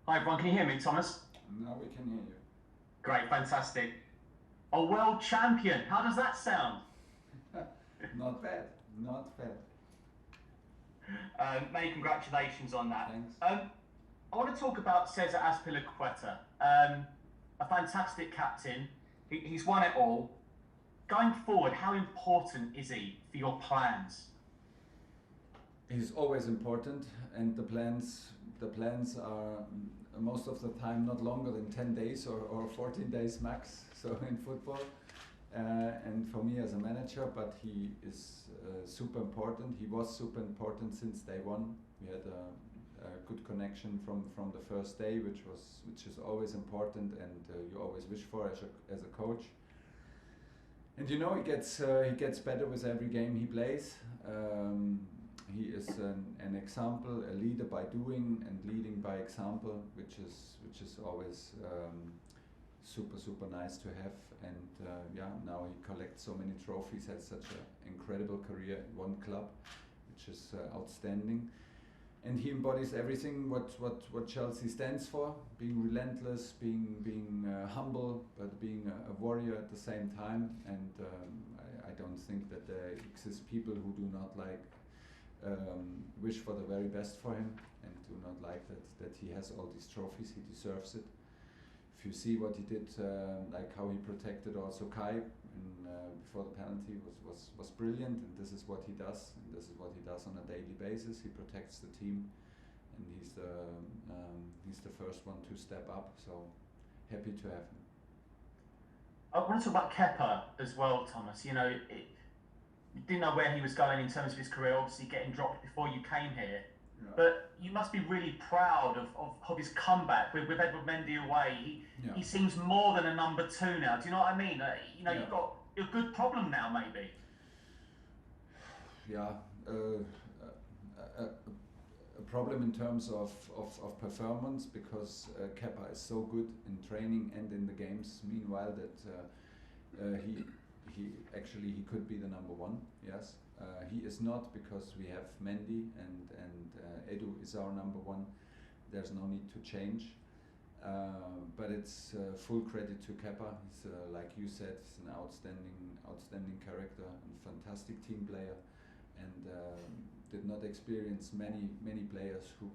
Hi everyone, can you hear me, Thomas? Now we can hear Great, fantastic. A world champion, how does that sound? you. Not bad, not bad. Many congratulations on that. Thanks. I want to talk about Cesar Azpilicueta, a fantastic captain. He's won it all. Going forward, how important is he for your plans? He's always important, and the plans are most of the time not longer than 10 days or 14 days max. So in football, and for me as a manager, but he is super important. He was super important since day one. We had a good connection from the first day, which is always important, and you always wish for as a coach. And you know, he gets better with every game he plays. He is an example, a leader by doing and leading by example, which is always super nice to have. And yeah, now he collects so many trophies, has such an incredible career in one club, which is outstanding. And he embodies everything what Chelsea stands for: being relentless, being humble, but being a warrior at the same time. And I don't think that there exist people who do not wish for the very best for him, and do not like that he has all these trophies. He deserves it. If you see what he did, like how he protected also Kai before the penalty, was brilliant. And this is what he does, and this is what he does on a daily basis. He protects the team, and he's the first one to step up. So happy to have him. I want to talk about Kepa as well, Thomas. You didn't know where he was going in terms of his career, obviously getting dropped before you came here. Yeah. But you must be really proud of his comeback with Edward Mendy away. Yeah. He seems more than a number two now. Do you know what I mean? Yeah. You've got a good problem now, maybe. Yeah, a problem in terms of performance, because Kepa is so good in training and in the games. Meanwhile, that he could be the number one. Yes, he is not, because we have Mendy, and Edu is our number one. There's no need to change. But it's full credit to Kepa. He's like you said, he's an outstanding character and fantastic team player, and did not experience many players who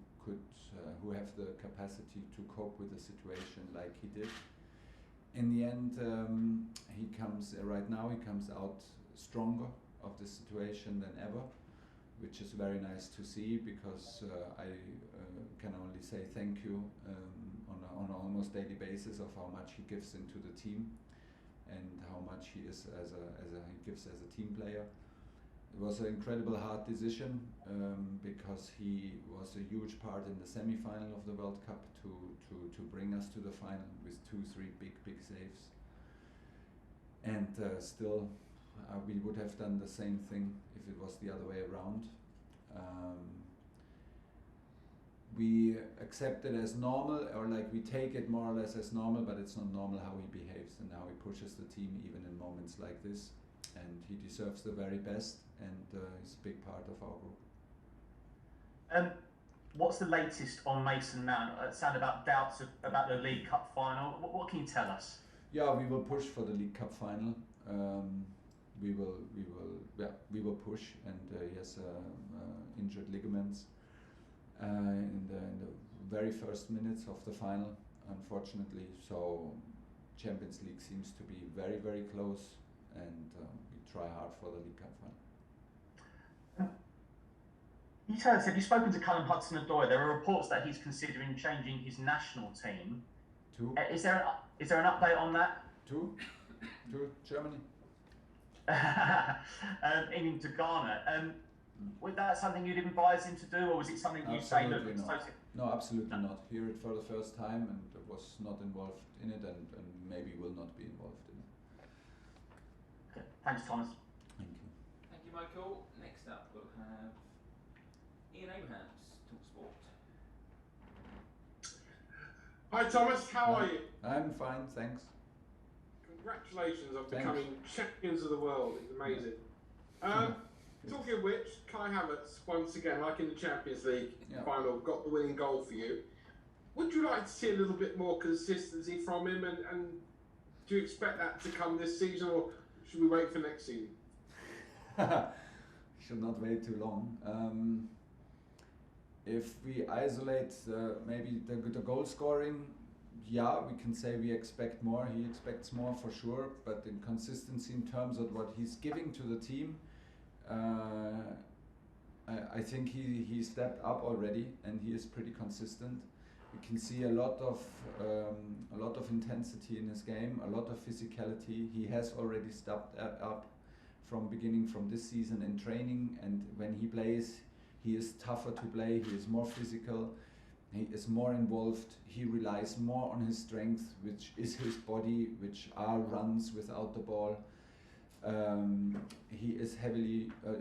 have the capacity to cope with the situation like he did. In the end, he comes out stronger of the situation than ever, which is very nice to see, because I can only say thank you on an almost daily basis of how much he gives into the team, and how much he is he gives as a team player. It was an incredible hard decision, because he was a huge part in the semi-final of the World Cup to bring us to the final with 2-3 big saves. And still, we would have done the same thing if it was the other way around. We accept it as normal, or like we take it more or less as normal, but it's not normal how he behaves and how he pushes the team even in moments like this. And he deserves the very best, and he's a big part of our group. What's the latest on Mason Mount? It sounded about doubts about the League Cup final. What can you tell us? Yeah, we will push for the League Cup final. We will push, and he has injured ligaments in the very first minutes of the final, unfortunately. So Champions League seems to be very close, and we try hard for the League Cup final. You tell us, have you spoken to Callum Hudson-Odoi? There are reports that he's considering changing his national team. Is there an update on that? To Germany. Into Ghana. Was that something you'd advise him to do, or was it something you say? Look, it's totally... No, absolutely not. Hear it for the first time, and was not involved in it, and maybe will not be involved in it. Okay. Thanks, Thomas. Thank you. Thank you, Michael. Next up, we'll have Ian Abrahams, Talk Sport. Hi Thomas, how are you? I'm fine, thanks. Congratulations on becoming champions of the world. It's amazing. Talking of which, Kai Havertz once again, like in the Champions League final, got the winning goal for you. would you like to see a little bit more consistency from him, and do you expect that to come this season, or should we wait for next season? Should not wait too long. If we isolate maybe the goal scoring, yeah, we can say we expect more. He expects more for sure, but in consistency in terms of what he's giving to the team, I think he stepped up already, and he is pretty consistent. We can see a lot of intensity in his game, a lot of physicality. He has already stepped up from this season in training, and when he plays, he is tougher to play. He is more physical. He is more involved. He relies more on his strength, which is his body, which are runs without the ball. He is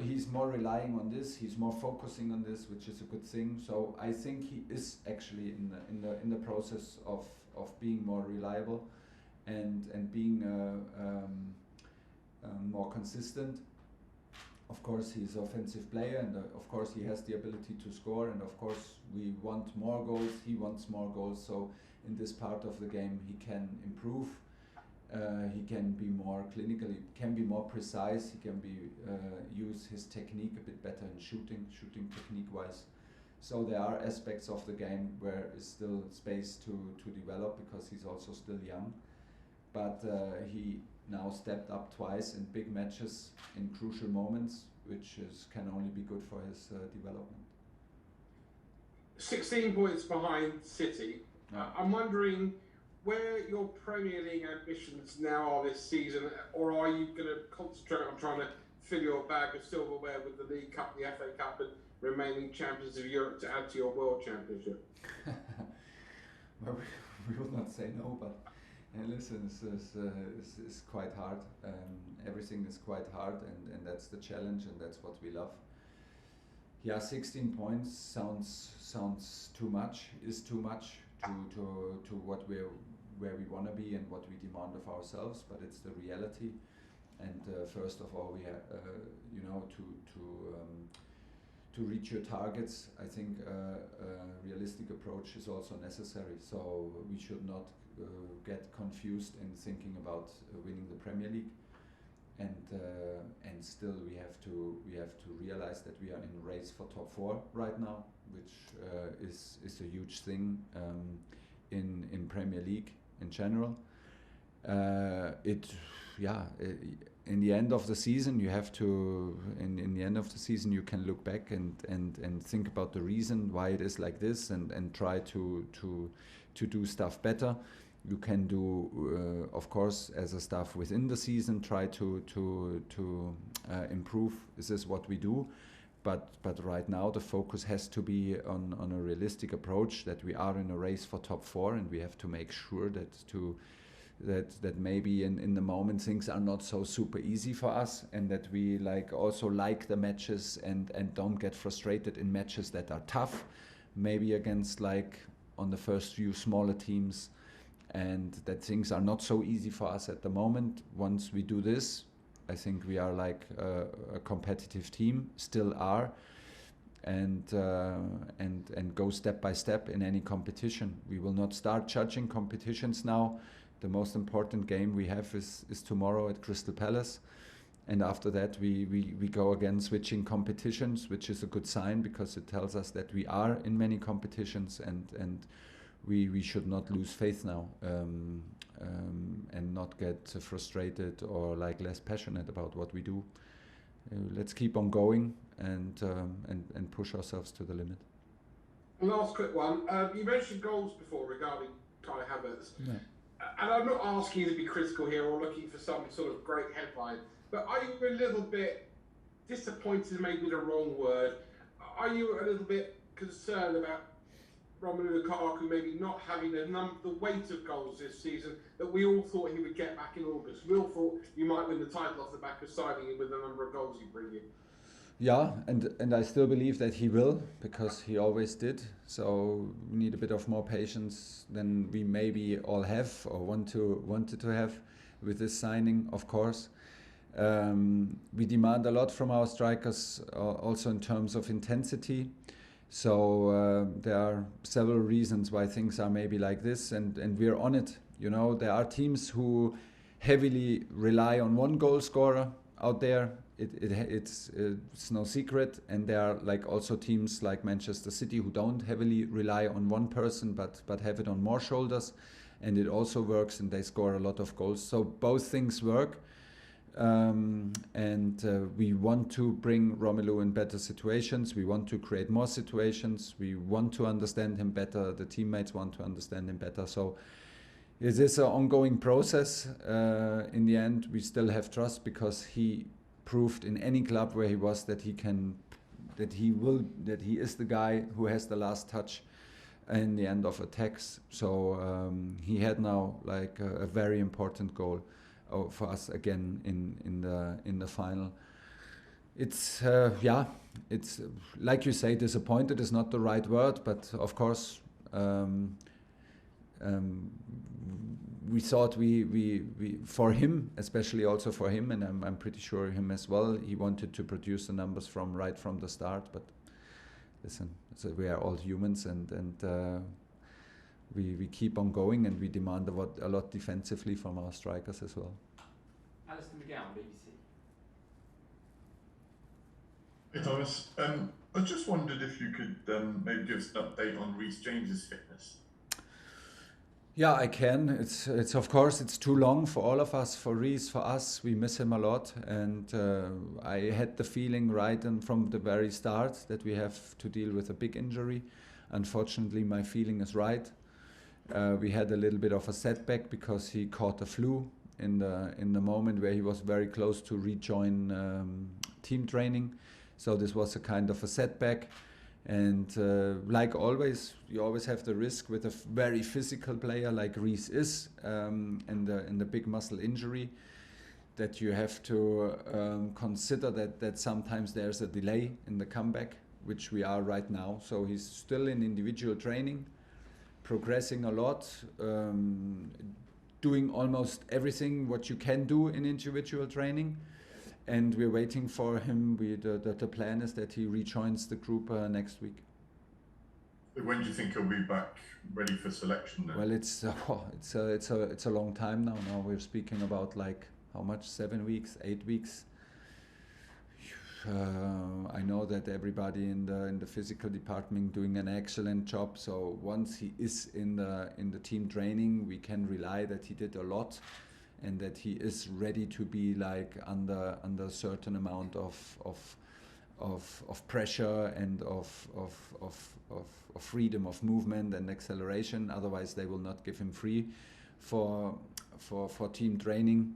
he's more relying on this. He's more focusing on this, which is a good thing. So I think he is actually in the process of being more reliable and being more consistent. Of course, he's an offensive player, and of course he has the ability to score, and of course we want more goals. He wants more goals. So in this part of the game, he can improve. He can be more clinical, he can be more precise, he can use his technique a bit better in shooting technique wise. So there are aspects of the game where is still space to develop, because he's also still young. But he now stepped up twice in big matches in crucial moments, which can only be good for his development. 16 points behind City. I'm wondering where your Premier League ambitions now are this season, or are you going to concentrate on trying to fill your bag of silverware with the League Cup, the FA Cup, and remaining champions of Europe to add to your World Championship? Well, we will not say no, but listen, it's quite hard. Everything is quite hard, and that's the challenge, and that's what we love. Yeah, 16 points sounds too much. Is too much to what where we want to be and what we demand of ourselves, but it's the reality. And first of all, we have, to reach your targets, I think a realistic approach is also necessary. So we should not get confused in thinking about winning the Premier League, and still we have to realize that we are in a race for top 4 right now, which is a huge thing in Premier League in general. In the end of the season, you have to. In the end of the season, you can look back and think about the reason why it is like this, and try to do stuff better. You can do, of course, as a staff within the season, try to improve. This is what we do. But right now the focus has to be on a realistic approach, that we are in a race for top 4, and we have to make sure that maybe in the moment things are not so super easy for us, and that we also like the matches and don't get frustrated in matches that are tough, maybe against on the first few smaller teams, and that things are not so easy for us at the moment. Once we do this, I think we are a competitive team, still are, and go step by step in any competition. We will not start judging competitions now. The most important game we have is tomorrow at Crystal Palace, and after that we go again switching competitions, which is a good sign, because it tells us that we are in many competitions, and we should not lose faith now, and not get frustrated or less passionate about what we do. Let's keep on going and push ourselves to the limit. Last quick one. You mentioned goals before regarding Kai Havertz. Yeah. And I'm not asking you to be critical here or looking for some sort of great headline, but are you a little bit disappointed, maybe the wrong word? Are you a little bit concerned about Romelu Lukaku maybe not having the weight of goals this season that we all thought he would get back in August? We all thought you might win the title off the back of signing him with the number of goals you bring in. Yeah, and I still believe that he will, because he always did. So we need a bit of more patience than we maybe all have or wanted to have with this signing, of course. We demand a lot from our strikers, also in terms of intensity. So there are several reasons why things are maybe like this, and we're on it. You know, there are teams who heavily rely on one goal scorer out there. It's no secret, and there are like also teams like Manchester City who don't heavily rely on one person, but have it on more shoulders, and it also works, and they score a lot of goals. So both things work. We want to bring Romelu in better situations. We want to create more situations. We want to understand him better. The teammates want to understand him better. So it is an ongoing process. In the end, we still have trust because he proved in any club where he was that he is the guy who has the last touch in the end of attacks. So he had now like a very important goal for us again in the final. It's it's like you say, disappointed is not the right word, but of course we thought we for him, especially also for him, and I'm pretty sure him as well, he wanted to produce the numbers right from the start. But listen, so we are all humans, and we keep on going, and we demand a lot defensively from our strikers as well. Alistair McGowan, BBC. Hey Thomas, I just wondered if you could maybe give us an update on Reece James's fitness. Yeah, I can. It's of course it's too long for all of us, for Reece, for us. We miss him a lot, and I had the feeling right from the very start that we have to deal with a big injury. Unfortunately, my feeling is right. We had a little bit of a setback because he caught the flu in the moment where he was very close to rejoin team training. So this was a kind of a setback. And like always, you always have the risk with a very physical player like Reece is, in the big muscle injury, that you have to consider that sometimes there's a delay in the comeback, which we are right now. So he's still in individual training, progressing a lot, doing almost everything what you can do in individual training. And we're waiting for him. The plan is that he rejoins the group next week. When do you think he'll be back ready for selection then? Well, it's a long time now. Now we're speaking about like how much? 7 weeks, 8 weeks. I know that everybody in the physical department doing an excellent job. So once he is in the team training, we can rely that he did a lot, and that he is ready to be like under a certain amount of pressure and of freedom of movement and acceleration. Otherwise, they will not give him free for team training.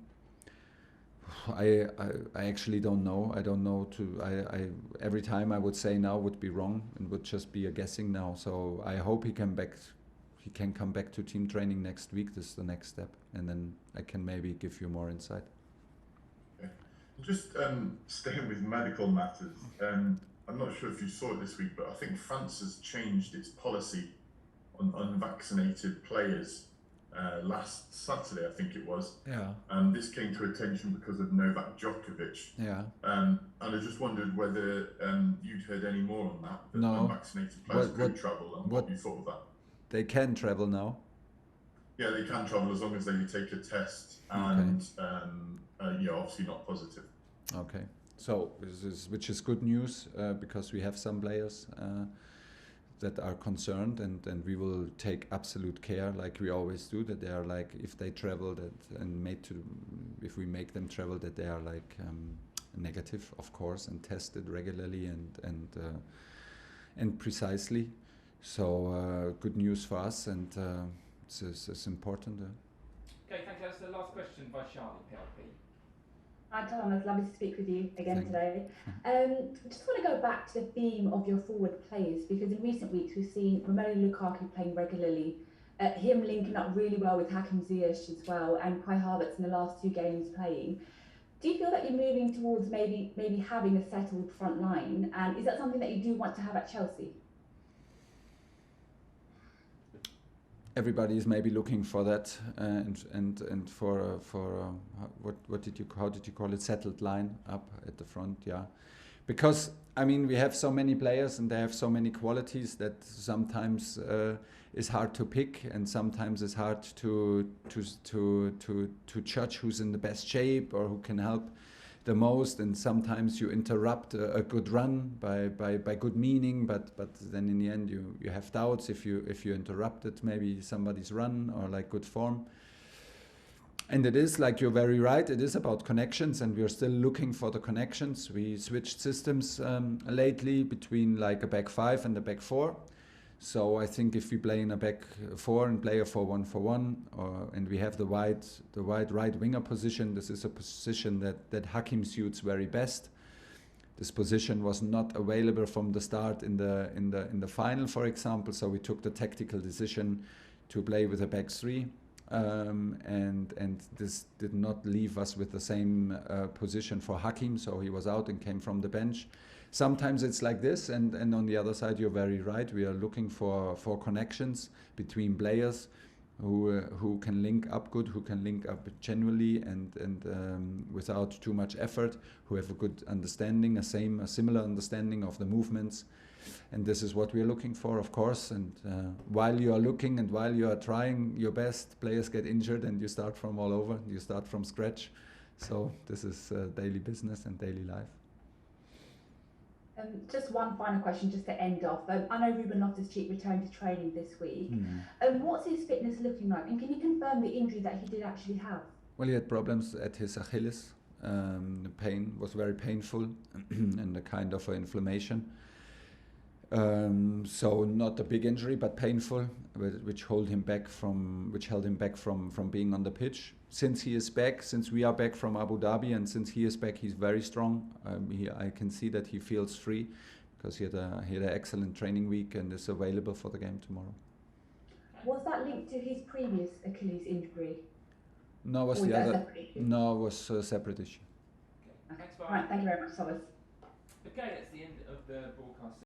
I actually don't know. I don't know. Every time I would say now would be wrong and would just be a guessing now. So I hope he can come back to team training next week. This is the next step, and then I can maybe give you more insight. Okay. Just staying with medical matters, I'm not sure if you saw it this week, but I think France has changed its policy on unvaccinated players last Saturday, I think it was. Yeah. This came to attention because of Novak Djokovic. Yeah. And I just wondered whether you'd heard any more on that No. unvaccinated players could travel, and what you thought of that. They can travel now. Yeah, they can travel as long as they take a test and obviously not positive. Okay, so which is good news because we have some players that are concerned, and we will take absolute care, like we always do, that they are like, if they travel if we make them travel, that they are like negative, of course, and tested regularly and precisely. So good news for us, and it's important. Okay, thank you. That's the last question by Charlie, PLP. Hi Thomas, lovely to speak with you again Thank today. Just want to go back to the theme of your forward players, because in recent weeks we've seen Romelu Lukaku playing regularly, him linking up really well with Hakim Ziyech as well, and Kai Havertz in the last 2 games playing. Do you feel that you're moving towards maybe having a settled front line, and is that something that you do want to have at Chelsea? Everybody is maybe looking for that, and for how did you call it, settled line up at the front? Yeah, because I mean we have so many players and they have so many qualities that sometimes it's hard to pick, and sometimes it's hard to judge who's in the best shape or who can help the most, and sometimes you interrupt a good run by good meaning, but then in the end you have doubts if you interrupted maybe somebody's run or like good form. And it is, like you're very right, it is about connections, and we're still looking for the connections. We switched systems lately between like a back 5 and a back 4. So I think if we play in a back 4 and play a 4-1-4-1, and we have the wide right winger position, this is a position that Hakim suits very best. This position was not available from the start in the final, for example. So we took the tactical decision to play with a back 3, and this did not leave us with the same position for Hakim. So he was out and came from the bench. Sometimes it's like this, and on the other side, you're very right. We are looking for connections between players who can link up good, who can link up genuinely and without too much effort, who have a good understanding, a similar understanding of the movements. And this is what we are looking for, of course. And while you are looking and while you are trying your best, players get injured and you start from all over. You start from scratch. So this is daily business and daily life. Just one final question, just to end off. I know Ruben Loftus-Cheek returned to training this week. What's his fitness looking like? And can you confirm the injury that he did actually have? Well, he had problems at his achilles. The pain was very painful and a kind of inflammation. So not a big injury, but painful, which held him back from being on the pitch. Since he is back, since we are back from Abu Dhabi, and since he is back, he's very strong. I can see that he feels free because he had an excellent training week and is available for the game tomorrow. Was that linked to his previous Achilles injury? No, was the other? No, it was a separate issue. Okay. Thanks, Right, thank you very much, Thomas. Okay, that's the end of the broadcast.